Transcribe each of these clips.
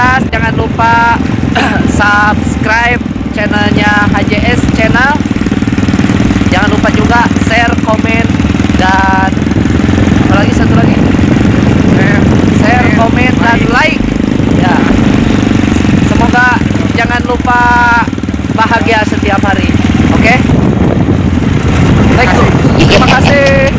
Gas, jangan lupa subscribe channelnya HJS Channel. Jangan lupa juga share, komen, dan apalagi satu lagi, share, komen, dan like ya. Semoga jangan lupa bahagia setiap hari. Oke? Baik, terima kasih.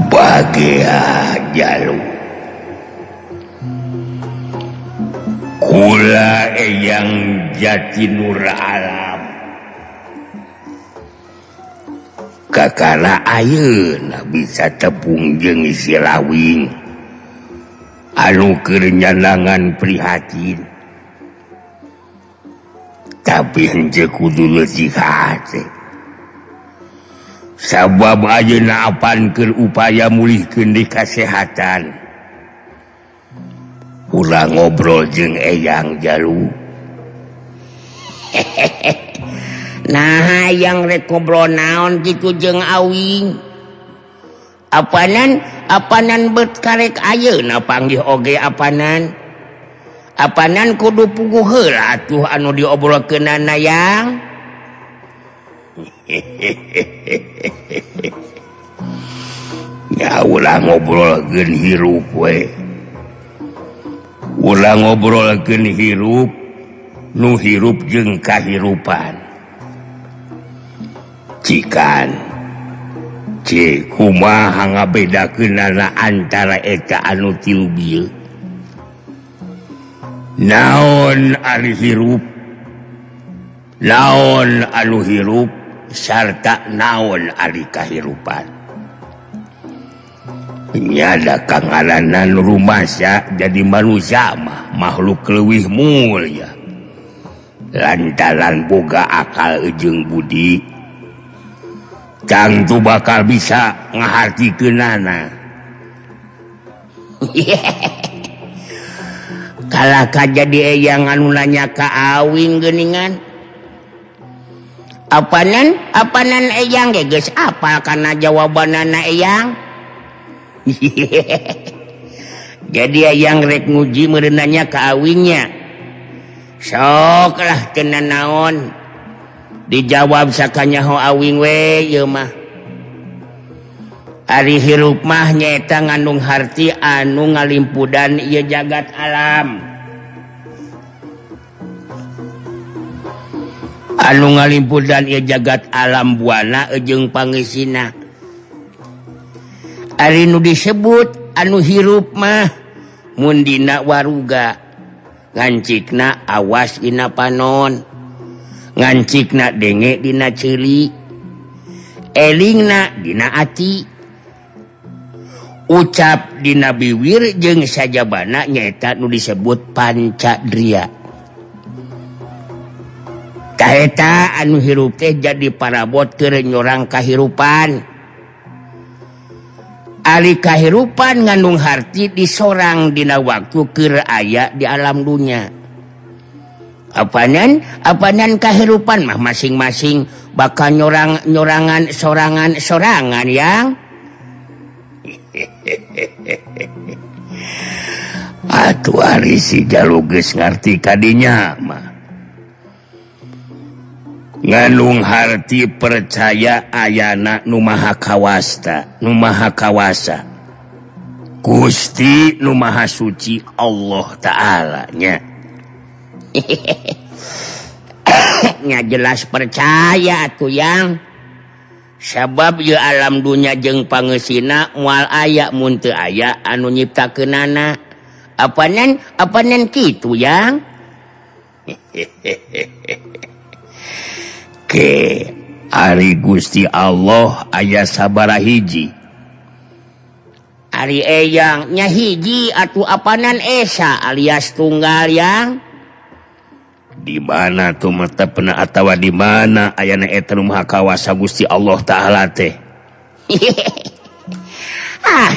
Bahagia Jalu kula eyang Jatinur alam kakara ayeuna bisa tepung jeung silawing anu keur nyanangan prihatin tapi henteu kudu leutik hate sabab ayeuna apankeun upaya mulihkeun di kasehatan. Ulah ngobrol jeung Eyang Jalu. Nah, yang rek ngobrol naon kitu jeung Awing. Apanan bet karek ayeuna panggih oge apanan. Apanan kudu puguh heula atuh anu diobrolkeunana Yang. Ya ulah ngobrolkeun hirup we. Ulah ngobrolkeun hirup nu hirup jeung kahirupan. Cikan kumaha ngabedakeunana antara eta anu tilu bieu. Naon ari hirup? Naon anu hirup? Sarta naon ari kahirupan. Nyada kangaranan rumasa jadi manusia mah makhluk leuwih mulia lantaran boga akal jeung budi tangtu bakal bisa ngahartikeunana. Kalaka jadi eyang anu nanya ka Awing geuningan. Apanan Eyang ge geus apal kana jawabanana Eyang. Jadi Eyang rek nguji meureun nanya ka Awingnya. Sok lah teu naon. Dijawab sakanyaho Awing we ieu mah. Ari hirup mah nyaeta ngandung harti anu ngalimpudan ieu jagat alam. Anu ngalimpudan ieu jagat alam buana jeung pangeusina. Ari nu disebut anu hirup mah mun dina waruga ngancikna awas dina panon, ngancikna denge dina ceuli, elingna dina ati, ucap dina biwir jeung sajabana nyaeta nu disebut pancadria. Kaeta anu hirup teh jadi parabot keur nyorang kahirupan. Ari kahirupan ngandung harti disorang dina waktu keur aya di alam dunya. Apanan kahirupan mah masing-masing bakal nyorangan sorangan Yang. Atuh ari si Jalu geus ngarti kadinya mah. Ngandung harti percaya ayana nu maha kawasa Gusti nu maha suci Allah Ta'ala nya. nya jelas percaya tuh yang sabab ye alam dunya jeung pangeusina moal aya mun teu aya anu nyiptakeunana apanan kitu yang ke ari Gusti Allah aya sabaraha hiji ari eyang nya hiji atuh apanan esa alias tunggal yang di mana tuh matepna atawa di mana ayana eta nu maha kawasa Gusti Allah taala teh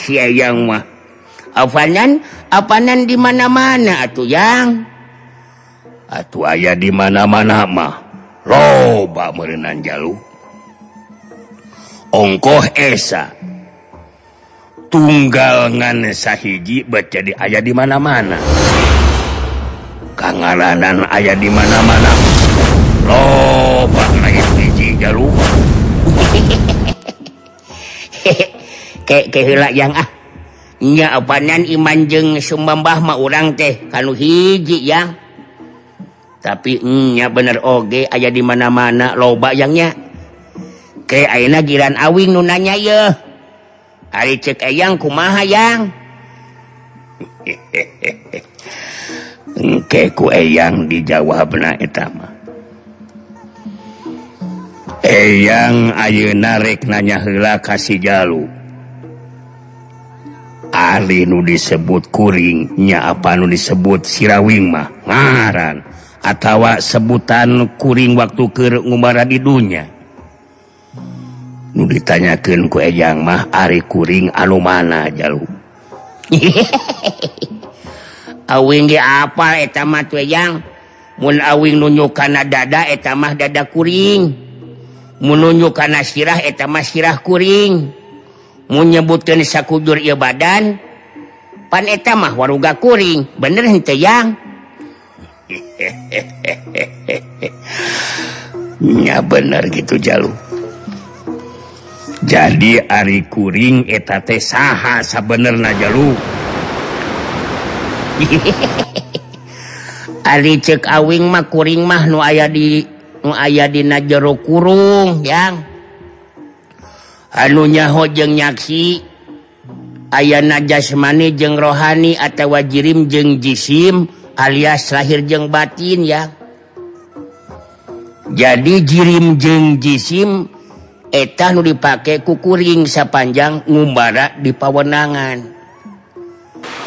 si eyang mah apanan di mana-mana atuh yang atuh aya di mana-mana mah loba meureunana jalu ongkoh esa tunggal ngan sahiji baca di aya di mana-mana kangaranan aya di mana-mana loba lain hiji jalu ke heula yang nya apanan iman jeung sumbambah mah urang teh kanu hiji yang tapi nya bener oge aya di mana-mana loba yangnya ke ayeuna giran awing nu nanya ye ari ceuk eyang kumaha yang engke ku eyang dijawabna eta mah eyang ayeuna rek nanya heula ka si Jalu ari nu disebut kuring nya apa nu disebut sirawing mah ngaran atawa sebutan kuring waktu keur ngumara di dunya nu ditanyakeun ku eyang mah ari kuring anu mana Jalu awing ge apal eta mah tu eyang mun awing nunjuk kana dada eta mah dada kuring mun nunjuk kana sirah eta mah sirah kuring mun nyebutkeun sakujur ieu badan pan eta mah waruga kuring bener henteu yang nya bener gitu Jalu jadi ari kuring eta teh saha sabenerna Jalu ari ceuk awing mah kuring mah nu aya dina jero kurung yang anu nyaho jeung nyaksi ayana jasmani jeung rohani atawa jirim jeung jisim alias lahir jeung batin ya jadi jirim jeung jisim eta nu dipake ku kuring sapanjang ngumbara di pawenangan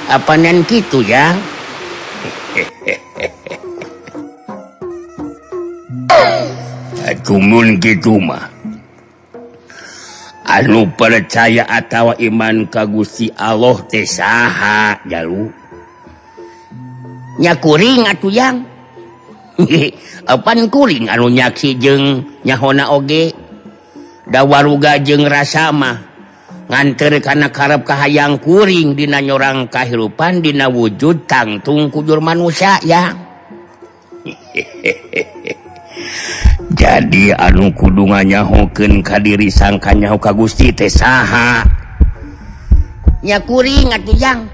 apanan kitu ya cumun kitu mah anu percaya atawa iman ka Gusti Allah teh saha Jalu nya kuring atuh yang apan kuring anu nyaksi jeung nyahona oge da waruga jeung rasa mah nganter kana karep kahayang kuring dina nyorang kahirupan dina wujud tangtung kujur manusia ya jadi anu kudu nganyahokeun ka diri sangka nyaho ka Gusti teh saha nya kuring atuh yang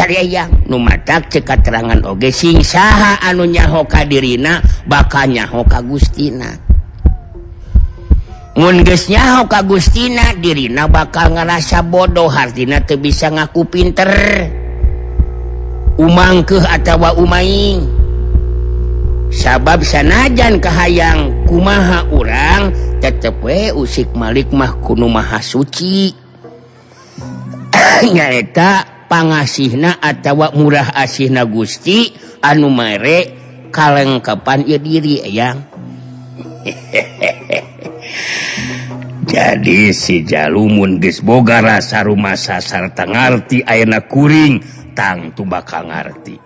hari yang nu matak ceuk katerangan oge sing saha anu nyaho ka dirina bakal nyaho ka Gustina mun geus nyaho ka Gustina dirina bakal ngarasa bodoh artina teu bisa ngaku pinter umangkeuh atawa umaing sabab sanajan kahayang kumaha urang tetep we usik malik mah kudu maha suci nyaeta pangasihna atawa murah asihna Gusti anu mere kalengkepan ieu diri eyang jadi si Jalu mun geus boga rasa rumasa sarta ngarti ayeuna kuring tangtu bakal ngarti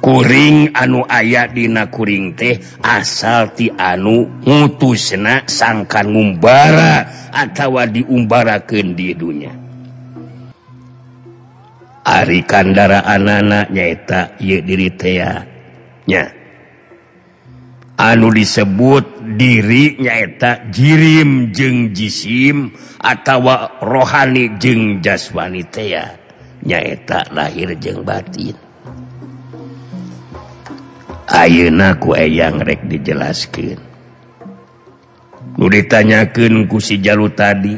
kuring anu aya dina kuring teh asal ti anu ngutusna sangkan ngumbara atawa diumbarakeun di dunya ari kandaraanana nyaeta ieu diri teh nya anu disebut diri nyaeta jirim jeung jisim atawa rohani jeung jasmani teh nyaeta lahir jeung batin ayeuna ku eyang rek dijelaskeun. Nu ditanyakeun ku si Jalu tadi,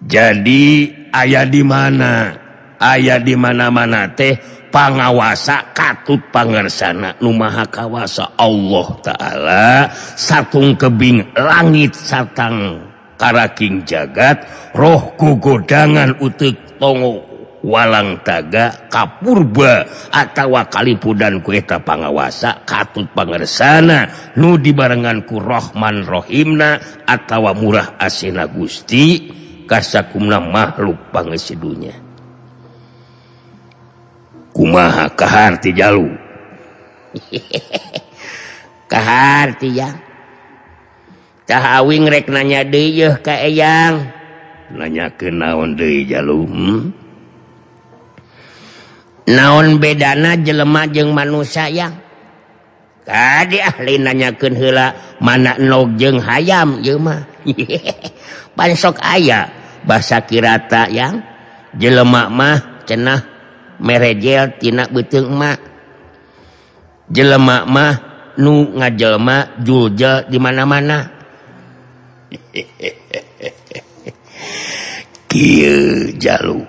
jadi aya di mana? Aya di mana-mana teh pangawasa katut pangersana nu maha kawasa Allah Ta'ala satung kebing langit satang karaking jagat roh gogodangan utek tongo walang taga kapurba atawa kalipudan ku eta pangawasa katut pangersana nu dibarengan ku Rahman Rahimna atawa murah asina Gusti kasakumna makhluk pangesidunya. Kumaha kahar ti Jalu? Kahar ti ya. Tah awing rek nanya deui yeuh ka eyang. Nanyakeun naon deui Jalu? Naon bedana jelema jeung manusia yang? Kadi ahli nanyakeun heula mana nog jeung hayam ieu mah. Pan sok aya basa kirata yang jelema mah cenah merejel tina beuteung emak. Jelema mah nu ngajelma juljel di mana-mana. Kieu Jalu.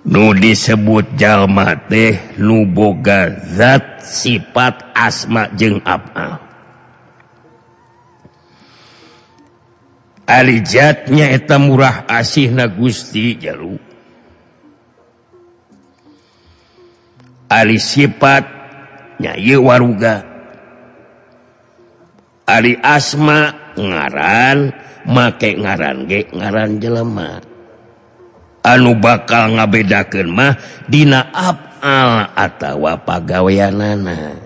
Nu disebut jalma teh nu boga zat sifat asma jeung af'al. Ari zatnya eta murah asihna Gusti Jalu. Ari sifatnya ieu waruga. Ari asma ngaran make ngaran ge ngaran jelema. Anu bakal ngabedakeun mah dina af'al atawa pagaweanana.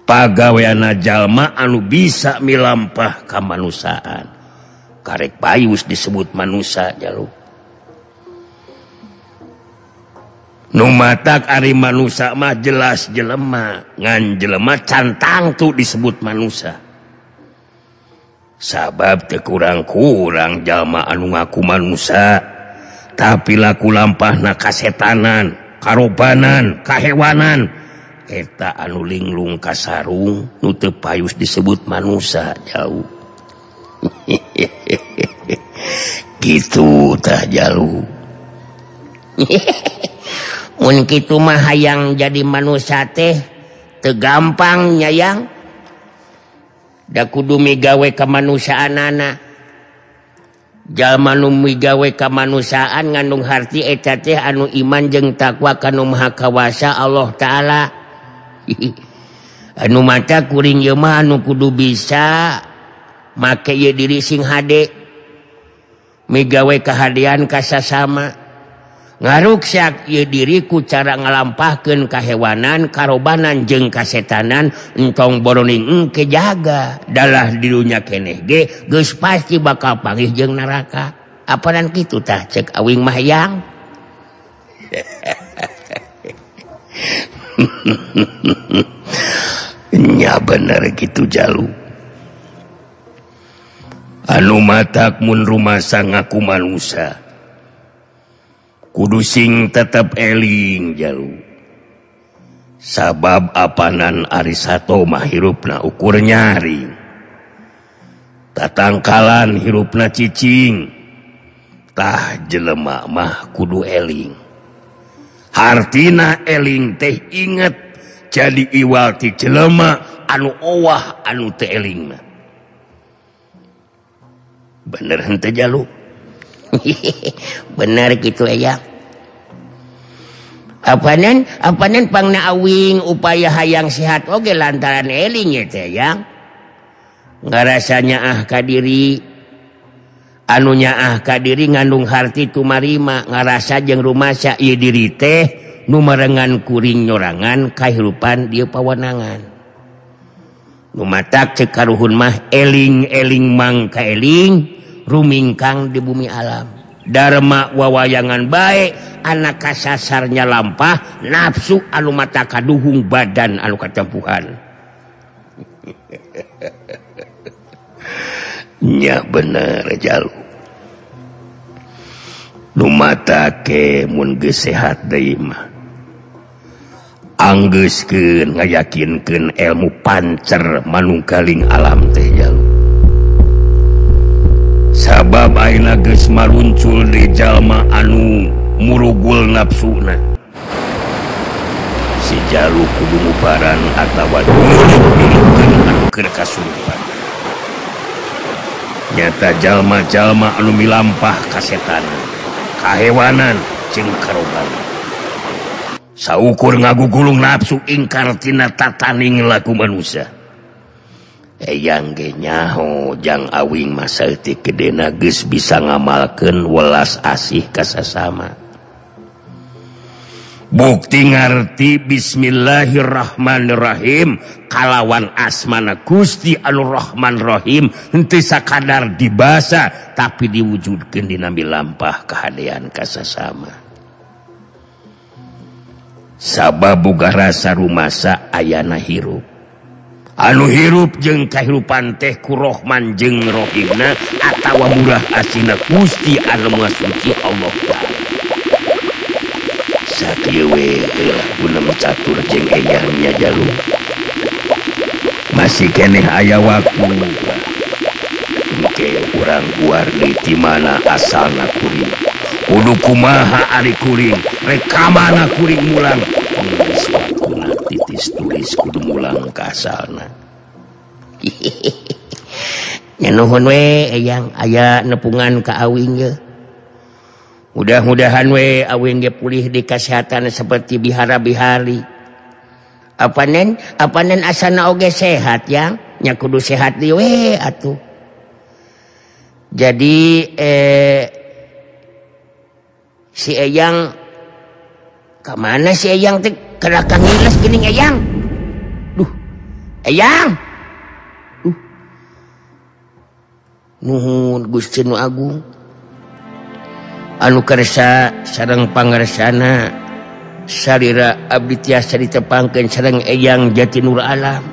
Pagaweana jalma anu bisa milampah ka manusaan. Karek payus disebut manusia Jalu. Nu matak ari manusia mah jelas jelema, ngan jelema cantang tu disebut manusia. Sabab teu kurang-kurang jalma anu ngaku manusia, tapi laku lampahna kasetanan, karobanan, kahewanan, eta anu linglung kasarung nu teu payus disebut manusia jauh. Gitu tah Jalu. Mun kitu mah hayang jadi manusia teh teu gampang nyayang. Da kudu migawe kamanusiaanana. Jalma nu migawe kamanusiaan ngandung harti eta teh anu iman jeung takwa kana Maha Kawasa Allah Ta'ala. Anu mata kuring ieu mah anu kudu bisa make ieu diri sing hade. Migawe kahadean ka sasama. Ngaruksak ieu diri ku cara ngalampahkeun kahewanan, karobanan jeung kasetanan entong boroning engke jaga. Dalah di dunya keneh ge geus pasti bakal panggih jeung neraka. Apanan kitu tah ceuk awing mah yang. Nya bener gitu Jalu. Anu matak mun rumasa ngaku manusia. Kudu sing tetep eling Jalu. Sabab apanan ari sato mah hirupna ukur nyaring. Tatangkalan hirupna cicing. Tah jelema mah kudu eling. Hartina eling teh inget jadi iwal ti jelema anu owah anu teu elingna. Bener henteu Jalu. Benar gitu ya. Apanan pangna awing upaya hayang sehat oge lantaran eling ya teh yang. Ngarasanya ah ka diri anunya ah ka diri ngandung harti tumarima ngarasa jeung rumasa ieu diri teh nu marengan kuring nyorangan kahirupan dieu pawenangan. Nu matak ceuk karuhun mah eling-eling mangka eling rumingkang di bumi alam. Dharma wawayangan baik anak kasasarnya lampah nafsu anu mata kaduhung badan anu kacampuhan. Nya bener Jalu. nu mata ke mun geus sehat deui mah anggeuskeun ngayakinkeun ilmu pancer manunggaling alam teh jaluk sabab ayeuna geus maruncul di jalma anu murugul nafsuna si jaluk kudu ngubaran atawa nyurug-nyurugkeun anu keur kasurupan nyata jalma-jalma anu milampah kasetanan kahewanan jeung karobanan saukur ngagugulung nafsu ingkar tina tataning laku manusia eyang ge nyaho jang awing masa teu gedena geus bisa ngamalkeun welas asih ka sasama bukti ngarti bismillahirrahmanirrahim kalawan asmana Gusti anu Rahman Rahim henteu sakadar dibasa tapi diwujudkeun dina milampah kahadean ka sasama sabab boga rasa rumasa ayana hirup anu hirup jeung kahirupan teh ku Rahman jeung Rahimna atawa murah asina Gusti anu Maha Suci Allah Ta'ala sakieu we heulah guna catur jeung eyangnya jaluk masih keneh aya waktu engke urang guar di mana asalna kuring kudu kumaha ari kuring rekamana kuring mulang nulis waktuna titis tulis kudu mulang ka asalna nya nuhun we eyang aya nepungan ka awing ye mudah-mudahan we awing ge pulih di kasehatan seperti bihara-bihari apanen asana oge sehat yang nya kudu sehat di we atuh jadi si eyang kemana si eyang teh kerakan ngiles geuning eyang duh eyang nuhun Gusti nu agung anu karsa sareng pangarsana salira abdi tiasa ditepangkeun sareng eyang Jatinur Alam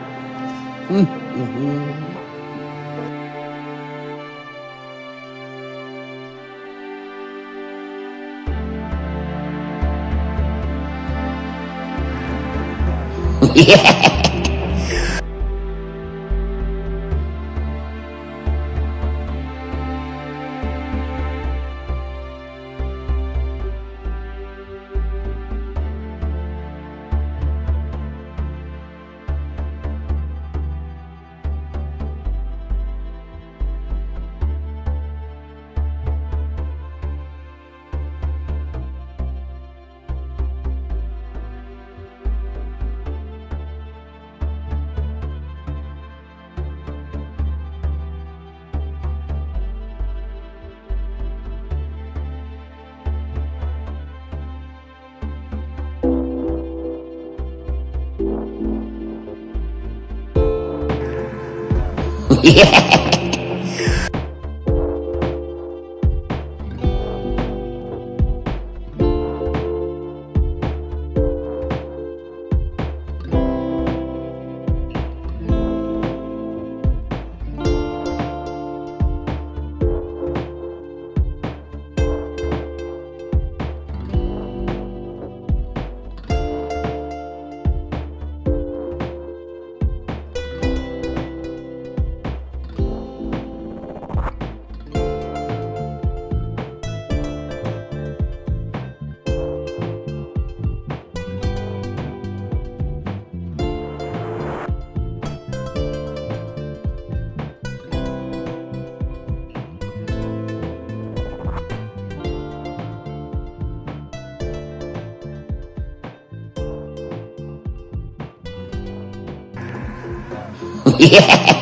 Yeah.